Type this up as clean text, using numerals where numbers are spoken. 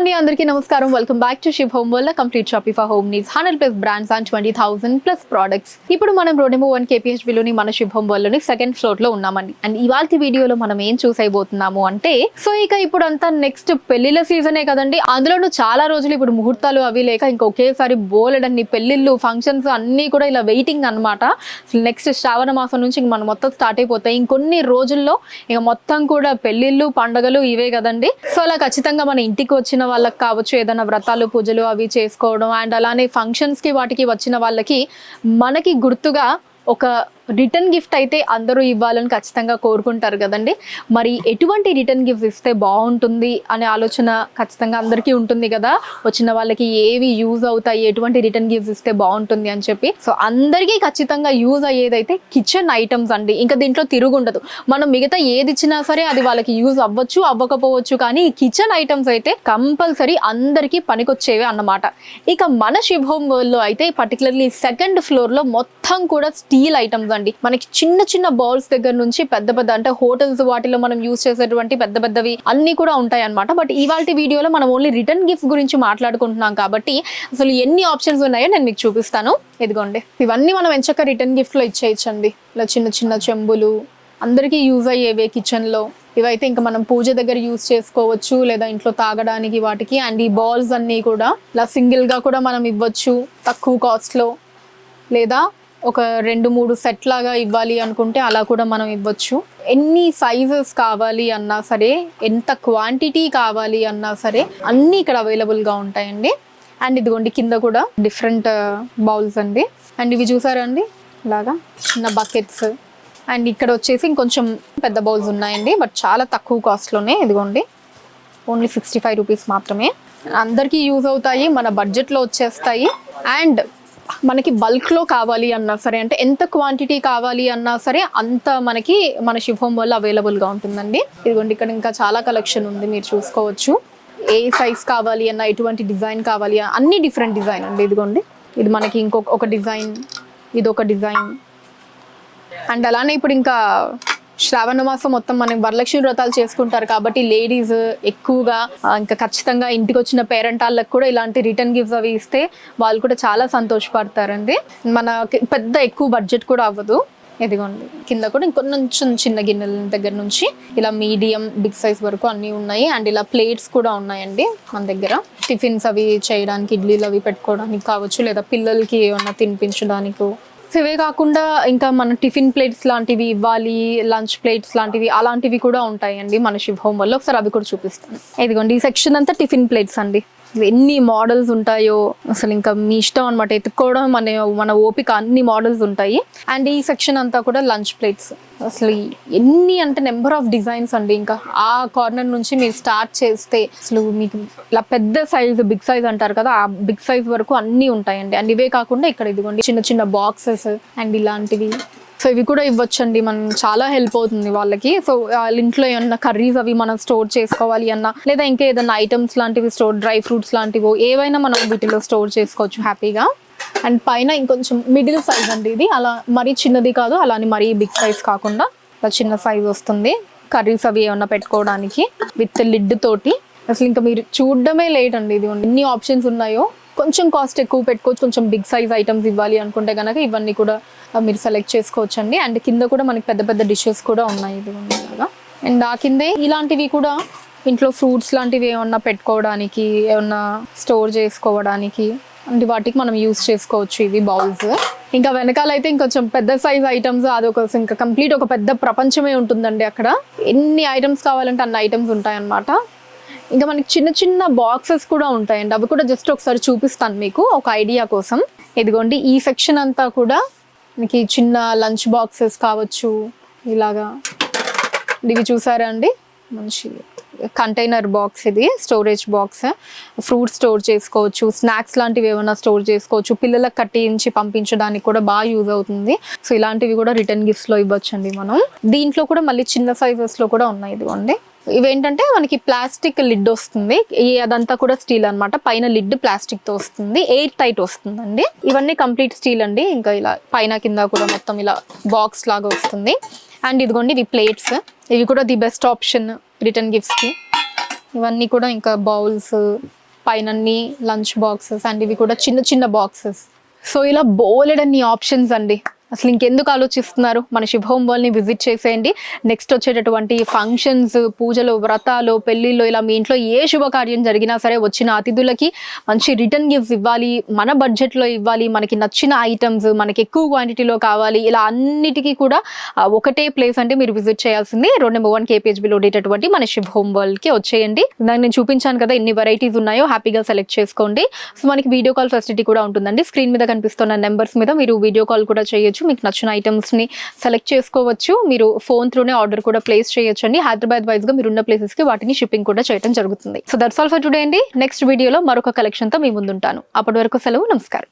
అండి అందరికీ నమస్కారం. Welcome back to ship home world, complete shopping for home needs, 100+ brands and 20,000+ products. ఇప్పుడు మనం రోడ్ నెంబర్ 1 KPHBలోని మన షిప్ హోమ్ వరల్డ్లోని సెకండ్ ఫ్లోర్ లో ఉన్నామండి. అండ్ ఇవాళ వీడియోలో మనం ఏం చూసైపోతున్నాము అంటే, సో ఇక ఇప్పుడు అంతా నెక్స్ట్ పెళ్లిళ్ళ సీజనే కదండి. అందులోనూ చాలా రోజులు ఇప్పుడు ముహూర్తాలు అవి లేక ఇంకా ఒకేసారి బోలెడన్ని పెళ్లిళ్ళు ఫంక్షన్స్ అన్ని కూడా ఇలా వెయిటింగ్ అనమాట. నెక్స్ట్ శ్రావణ మాసం నుంచి ఇంక మనం మొత్తం స్టార్ట్ అయిపోతాయి. ఇంకొన్ని రోజుల్లో ఇక మొత్తం కూడా పెళ్లిళ్ళు పండుగలు ఇవే కదండి. సో అలా ఖచ్చితంగా మన ఇంటికి వచ్చిన వాళ్ళకి కావచ్చు, ఏదైనా వ్రతాలు పూజలు అవి చేసుకోవడం, అండ్ అలానే ఫంక్షన్స్ కి వాటికి వచ్చిన వాళ్ళకి మనకి గుర్తుగా ఒక రిటర్న్ గిఫ్ట్ అయితే అందరూ ఇవ్వాలని ఖచ్చితంగా కోరుకుంటారు కదండి. మరి ఎటువంటి రిటర్న్ గిఫ్ట్ ఇస్తే బాగుంటుంది అనే ఆలోచన ఖచ్చితంగా అందరికీ ఉంటుంది కదా. వచ్చిన వాళ్ళకి ఏవి యూజ్ అవుతాయి, ఎటువంటి రిటర్న్ గిఫ్ట్స్ ఇస్తే బాగుంటుంది అని చెప్పి. సో అందరికీ ఖచ్చితంగా యూజ్ అయ్యేదైతే కిచెన్ ఐటమ్స్ అండి. ఇంకా దీంట్లో తిరుగుండదు. మనం మిగతా ఏది ఇచ్చినా సరే అది వాళ్ళకి యూజ్ అవ్వచ్చు అవ్వకపోవచ్చు, కానీ ఈ కిచెన్ ఐటమ్స్ అయితే కంపల్సరీ అందరికీ పనికొచ్చేవే అన్నమాట. ఇక మన షిప్ హోమ్ వరల్డ్ లో అయితే పర్టికులర్లీ సెకండ్ ఫ్లోర్ లో మొత్తం కూడా స్టీల్ ఐటమ్స్ అండి. మనకి చిన్న చిన్న బౌల్స్ దగ్గర నుంచి పెద్ద పెద్ద, అంటే హోటల్స్ వాటిలో మనం యూజ్ చేసేటువంటి పెద్ద పెద్దవి అన్ని కూడా ఉంటాయి అన్నమాట. బట్ ఇవాళ వీడియోలో మనం ఓన్లీ రిటర్న్ గిఫ్ట్స్ గురించి మాట్లాడుకుంటున్నాం కాబట్టి అసలు ఎన్ని ఆప్షన్స్ ఉన్నాయో నేను మీకు చూపిస్తాను. ఇదిగోండి, ఇవన్నీ మనం ఎంచక్క రిటర్న్ గిఫ్ట్ లో ఇచ్చేయచ్చండి. ఇలా చిన్న చిన్న చెంబులు అందరికీ యూజ్ అయ్యేవే కిచెన్ లో. ఇవైతే ఇంకా మనం పూజ దగ్గర యూజ్ చేసుకోవచ్చు, లేదా ఇంట్లో తాగడానికి వాటికి. అండ్ ఈ బాల్స్ అన్నీ కూడా ఇలా సింగిల్ గా కూడా మనం ఇవ్వచ్చు తక్కువ కాస్ట్ లో, లేదా ఒక 2-3 సెట్ లాగా ఇవ్వాలి అనుకుంటే అలా కూడా మనం ఇవ్వచ్చు. ఎన్ని సైజెస్ కావాలి అన్నా సరే, ఎంత క్వాంటిటీ కావాలి అన్నా సరే అన్నీ ఇక్కడ అవైలబుల్గా ఉంటాయండి. అండ్ ఇదిగోండి కింద కూడా డిఫరెంట్ బౌల్స్ అండి. అండ్ ఇవి చూసారండి ఇలాగా చిన్న బకెట్స్. అండ్ ఇక్కడ వచ్చేసి ఇంకొంచెం పెద్ద బౌల్స్ ఉన్నాయండి, బట్ చాలా తక్కువ కాస్ట్లోనే. ఇదిగోండి ఓన్లీ 65 రూపీస్ మాత్రమే. అందరికీ యూజ్ అవుతాయి, మన బడ్జెట్లో వచ్చేస్తాయి. అండ్ మనకి బల్క్లో కావాలి అన్నా సరే, అంటే ఎంత క్వాంటిటీ కావాలి అన్నా సరే అంత మనకి మన షిప్ హోమ్ వల్ల అవైలబుల్గా ఉంటుందండి. ఇదిగోండి ఇక్కడ ఇంకా చాలా కలెక్షన్ ఉంది, మీరు చూసుకోవచ్చు. ఏ సైజ్ కావాలి అన్నా, ఎటువంటి డిజైన్ కావాలి అన్ని డిఫరెంట్ డిజైన్ అండి. ఇదిగోండి ఇది మనకి ఇంకొక డిజైన్, ఇది ఒక డిజైన్. అండ్ అలానే ఇప్పుడు ఇంకా శ్రావణ మాసం మొత్తం మనం వరలక్ష్మి వ్రతాలు చేసుకుంటారు కాబట్టి లేడీస్ ఎక్కువగా ఇంకా ఖచ్చితంగా ఇంటికి వచ్చిన పేరెంట్ వాళ్ళకి కూడా ఇలాంటి రిటర్న్ గిఫ్ట్స్ అవి ఇస్తే వాళ్ళు కూడా చాలా సంతోషపడతారండి. మనకి పెద్ద ఎక్కువ బడ్జెట్ కూడా అవ్వదు. ఇదిగోండి కింద కూడా ఇంకొంచెం చిన్న గిన్నెల దగ్గర నుంచి ఇలా మీడియం బిగ్ సైజ్ వరకు అన్నీ ఉన్నాయి. అండ్ ఇలా ప్లేట్స్ కూడా ఉన్నాయండి మన దగ్గర. టిఫిన్స్ అవి చేయడానికి, ఇడ్లీలు అవి పెట్టుకోవడానికి కావచ్చు, లేదా పిల్లలకి ఏమన్నా తినిపించడానికి. ఇవే కాకుండా ఇంకా మన టిఫిన్ ప్లేట్స్ లాంటివి ఇవ్వాలి, లంచ్ ప్లేట్స్ లాంటివి అలాంటివి కూడా ఉంటాయండి మన షిప్ హోమ్ వల్ల. ఒకసారి అవి కూడా చూపిస్తాను. ఇదిగోండి ఈ సెక్షన్ అంతా టిఫిన్ ప్లేట్స్ అండి. ఎన్ని మోడల్స్ ఉంటాయో అసలు ఇంకా మీ ఇష్టం అనమాట, ఎత్తుక్కోవడం మన ఓపిక. అన్ని మోడల్స్ ఉంటాయి. అండ్ ఈ సెక్షన్ అంతా కూడా లంచ్ ప్లేట్స్. అసలు ఎన్ని అంటే నెంబర్ ఆఫ్ డిజైన్స్ అండి. ఇంకా ఆ కార్నర్ నుంచి మీరు స్టార్ట్ చేస్తే అసలు మీకు ఇలా పెద్ద సైజ్, బిగ్ సైజ్ అంటారు కదా, ఆ బిగ్ సైజ్ వరకు అన్నీ ఉంటాయండి. అండ్ ఇవే కాకుండా ఇక్కడ ఇదిగోండి చిన్న చిన్న బాక్సెస్ అండ్ ఇలాంటివి. సో ఇవి కూడా ఇవ్వచ్చండి, మనం చాలా హెల్ప్ అవుతుంది వాళ్ళకి. సో వాళ్ళ ఇంట్లో ఏమన్నా కర్రీస్ అవి మనం స్టోర్ చేసుకోవాలి అన్నా, లేదా ఇంకా ఏదైనా ఐటమ్స్ లాంటివి డ్రై ఫ్రూట్స్ లాంటివి ఏవైనా మనం వీటిలో స్టోర్ చేసుకోవచ్చు హ్యాపీగా. అండ్ పైన ఇంకొంచెం మిడిల్ సైజ్ అండి ఇది. అలా మరీ చిన్నది కాదు, అలానే మరీ బిగ్ సైజ్ కాకుండా అలా చిన్న సైజ్ వస్తుంది. కర్రీస్ అవి ఏమన్నా పెట్టుకోవడానికి విత్ లిడ్ తోటి. అసలు ఇంకా మీరు చూడడమే లేట్ అండి. ఇది ఎన్ని ఆప్షన్స్ ఉన్నాయో. కొంచెం కాస్ట్ ఎక్కువ పెట్టుకోవచ్చు, కొంచెం బిగ్ సైజ్ ఐటమ్స్ ఇవ్వాలి అనుకుంటే కనుక ఇవన్నీ కూడా మీరు సెలెక్ట్ చేసుకోవచ్చు అండి. అండ్ కింద కూడా మనకి పెద్ద పెద్ద డిషెస్ కూడా ఉన్నాయి ఇదిగా. అండ్ ఆ కిందే ఇలాంటివి కూడా ఇంట్లో ఫ్రూట్స్ లాంటివి ఏమన్నా పెట్టుకోవడానికి, ఏమన్నా స్టోర్ చేసుకోవడానికి, అంటే వాటికి మనం యూస్ చేసుకోవచ్చు ఇవి బౌల్స్. ఇంకా వెనకాలైతే ఇంకొంచెం పెద్ద సైజ్ ఐటమ్స్, అదొక ఇంకా కంప్లీట్ ఒక పెద్ద ప్రపంచమే ఉంటుందండి. అక్కడ ఎన్ని ఐటమ్స్ కావాలంటే అన్ని ఐటమ్స్ ఉంటాయన్నమాట. ఇంకా మనకి చిన్న చిన్న బాక్సెస్ కూడా ఉంటాయండి. అవి కూడా జస్ట్ ఒకసారి చూపిస్తాను మీకు ఒక ఐడియా కోసం. ఇదిగోండి ఈ సెక్షన్ అంతా కూడా మనకి చిన్న లంచ్ బాక్సెస్ కావచ్చు ఇలాగా. ఇవి చూసారా అండి, మంచి కంటైనర్ బాక్స్. ఇది స్టోరేజ్ బాక్స్. ఫ్రూట్స్ స్టోర్ చేసుకోవచ్చు, స్నాక్స్ లాంటివి ఏమైనా స్టోర్ చేసుకోవచ్చు, పిల్లలకు కట్టించి పంపించడానికి కూడా బాగా యూజ్ అవుతుంది. సో ఇలాంటివి కూడా రిటర్న్ గిఫ్ట్స్ లో ఇవ్వచ్చండి మనం. దీంట్లో కూడా మళ్ళీ చిన్న సైజెస్ లో కూడా ఉన్నాయి. ఇదిగోండి ఇవేంటంటే మనకి ప్లాస్టిక్ లిడ్ వస్తుంది, అదంతా కూడా స్టీల్ అనమాట. పైన లిడ్ ప్లాస్టిక్ తో వస్తుంది, ఎయిర్ టైట్ వస్తుందండి. ఇవన్నీ కంప్లీట్ స్టీల్ అండి. ఇంకా ఇలా పైన కింద కూడా మొత్తం ఇలా బాక్స్ లాగా వస్తుంది. అండ్ ఇదిగోండి ఇవి ప్లేట్స్. ఇవి కూడా the best option return gifts కి. ఇవన్నీ కూడా ఇంకా బౌల్స్, పైన లంచ్ బాక్సెస్ అండ్ ఇవి కూడా చిన్న చిన్న బాక్సెస్. సో ఇలా బోలెడన్ని ఆప్షన్స్ అండి. అసలు ఇంకెందుకు ఆలోచిస్తున్నారు, మన శుభ హోమ్ వరల్డ్ని విజిట్ చేసేయండి. నెక్స్ట్ వచ్చేటటువంటి ఫంక్షన్స్, పూజలు, వ్రతాలు, పెళ్ళిళ్ళు, ఇలా మీ ఇంట్లో ఏ శుభకార్యం జరిగినా సరే వచ్చిన అతిథులకి మంచి రిటర్న్ గిఫ్ట్స్ ఇవ్వాలి, మన బడ్జెట్లో ఇవ్వాలి, మనకి నచ్చిన ఐటమ్స్ మనకి ఎక్కువ క్వాంటిటీలో కావాలి, ఇలా అన్నిటికీ కూడా ఒకటే ప్లేస్ అంటే మీరు విజిట్ చేయాల్సింది రోడ్ నెంబర్ 1 KPHBలో ఉండేటటువంటి మన శుభ హోమ్ వరల్డ్కి వచ్చేయండి. దాన్ని నేను చూపించాను కదా ఎన్ని వెరైటీస్ ఉన్నాయో, హ్యాపీగా సెలెక్ట్ చేసుకోండి. సో మనకి వీడియో కాల్ ఫెసిలిటీ కూడా ఉంటుందండి. స్క్రీన్ మీద కనిపిస్తున్న నెంబర్స్ మీద మీరు వీడియో కాల్ కూడా చేయొచ్చు. మీకు నచ్చిన ఐటమ్స్ని సెలెక్ట్ చేసుకోవచ్చు. మీరు ఫోన్ త్రూనే ఆర్డర్ కూడా ప్లేస్ చేయొచ్చు అండి. హైదరాబాద్ వైజ్గా మీరు ఉన్న ప్లేసెస్కి వాటిని షిప్పింగ్ కూడా చేయడం జరుగుతుంది. So that's all for today అండి. నెక్స్ట్ వీడియోలో మరొక కలెక్షన్తో మీ ముందుంటాను. అప్పటి వరకు సెలవు, నమస్కారం.